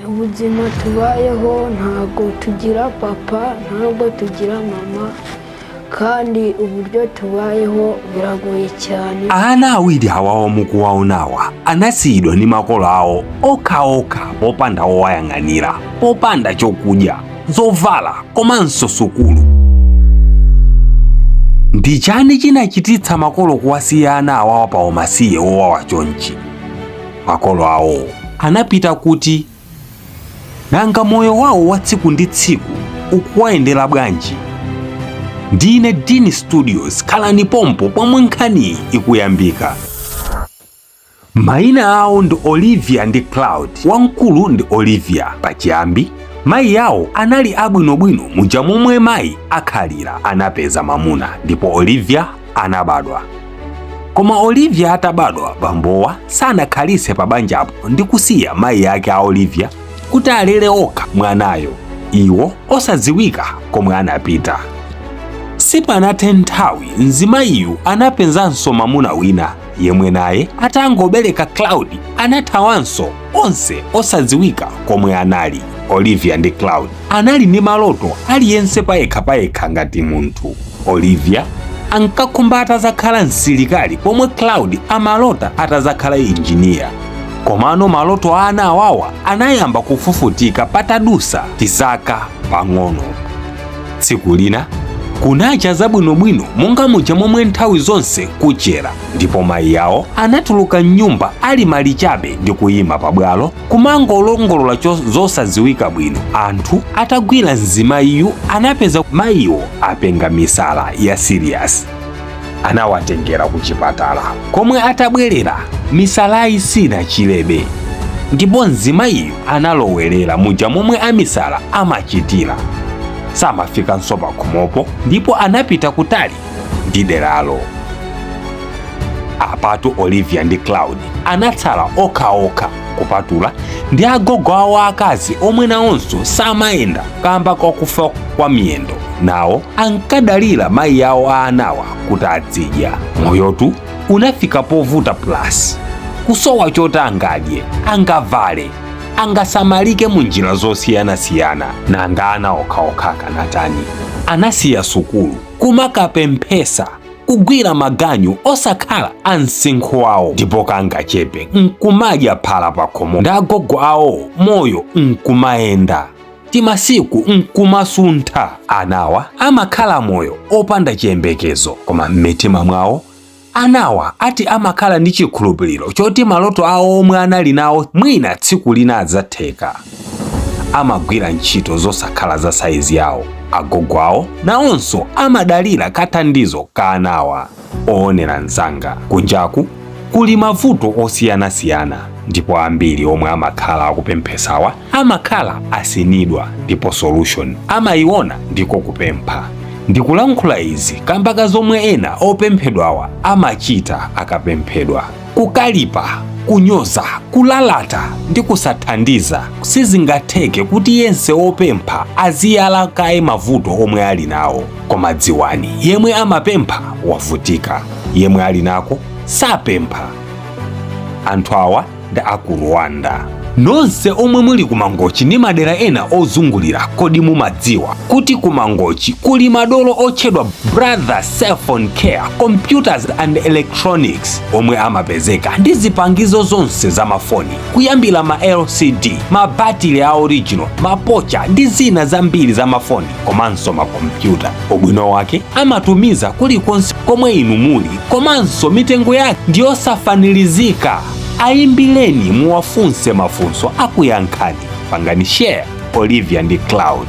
ubuzima tubayeho ntabwo tugira papa ntabwo tugira mama kandi uburyo tubayeho biragoye cyane. Ana awiri awawo mukuwaonawa anasiyidwa ndi makolo awo okhaokha popanda owayang'anira, popanda chokudya, zovala komanso sukulu. Ndi chani chinachititsa makolo kuwasiya ana awawa pa umasiye owawa chonchi? Makolo awo anapita kuti nanga moyo wawo wa tsiku ndi tsiku ukuwayendera bwanji. Ndine Dini Studios, khalani pompo pomwe nkhani ikuyambika. Mayina awo ndi Olivia ndi Cloud. Wamkulu ndi Olivia. Pachiyambi mayi yawo anali abwinobwino muja momwe mayi akhalira anapeza mamuna ndipo Olivia anabadwa. Koma Olivia atabadwa bambowa sanakhalise pa banjapo ndi kusiya mayi yake a Olivia kuti alere okha mwanayo, iwo osadziwika komwe anapita. Sipanathe nthawi mzimayiyu anapezanso mamuna wina yemwe naye atangobereka Cloud anathawanso, onse osadziwika komwe anali. Olivia ndi Cloud anali ndi maloto aliyense payekha ngati munthu. Olivia ankakhumba atazakhala msilikali pomwe Cloud amalota atazakhala injiniya. Komano maloto a ana awawa anayamba kufufutika patadusa tizaka pang'ono. Tsiku lina kunacha zabwinobwino monga muja momwe nthawi zonse kuchera, ndipo mayi yawo anatuluka mnyumba ali malichabe ndi kuyima pabwalo kumangolongolola zosadziwika bwino. Anthu atagwira mzimayiyu anapeza mayiwo apenga misala ya serious. Anawatengera ku chipatala, komwe atabwerera misalayi sina chilebe, ndipo mzimayiyu analowerera muja momwe amisala amachitira. Samafikanso pakhomopo ndipo anapita kutali ndi deralo. Apatu Olivia ndi Cloud anatsala okhaokha kupatula ndi agogo awo akazi omwe nawonso samayenda kamba kwakufa kwa miyendo, nawo ankadalira mayi yawo a anawa kuti adzidya. Moyotu unafika povuta plus kusowa choti angadye, angavale, angasamalike munjira zosiyanasiyana. Nanga ana okhaokha kanatani anasiya sukulu, kumakapemphesa, kugwira maganyu osakhala amsinkhu wawo, ndipo kangachepe nkumadya phala pakhomo ndi agogo awo, moyo nkumayenda, timasiku nkumasuntha. Anawa amakhala moyo opanda chiyembekezo, koma m'mitima mwawo anawa ati amakhala ndi chikhulupiriro choti maloto awo omwe anali nawo mwina tsiku lina adzatheka. Amagwira ntchito zosakhala za saizi yawo. Agogo awo nawonso amadalira kathandizo ka anawa. Oonera mzanga, kunjaku kuli mavuto osiyanasiyana, ndipo ambiri omwe amakhala akupemphesawa amakhala asinidwa, ndipo solution amayiona ndiko kupempha. Ndikulankhula izi kambaka zomwe ena opemphedwawa amachita akapemphedwa: kukalipa, kunyoza, kulalata ndi kusathandiza. Sizingatheke kuti yense opempha aziyala kaye mavuto omwe ali nawo. Koma dziwani, yemwe amapempha wavutika, yemwe ali nako sapempha. Anthu awa ndi aku Rwanda. Nonse omwe muli kumangochi ndi madera ena ozungulira, kodi mumadziwa kuti kumangochi kuli madolo otchedwa Brother Cell Phone Care Computers and Electronics, omwe amapezeka ndi zipangizo zonse za mafoni, kuyambira ma LCD, mabatiri a original, mapocha ndi zina zambiri za mafoni komanso makompyuta. Ubwino wake amatumiza kulikonse komwe inu muli, komanso mitengo yake ndiyosafanilizika. Ayimbireni muwafunse mafunso akuyankhani. Pangani share Olivia ndi Cloud.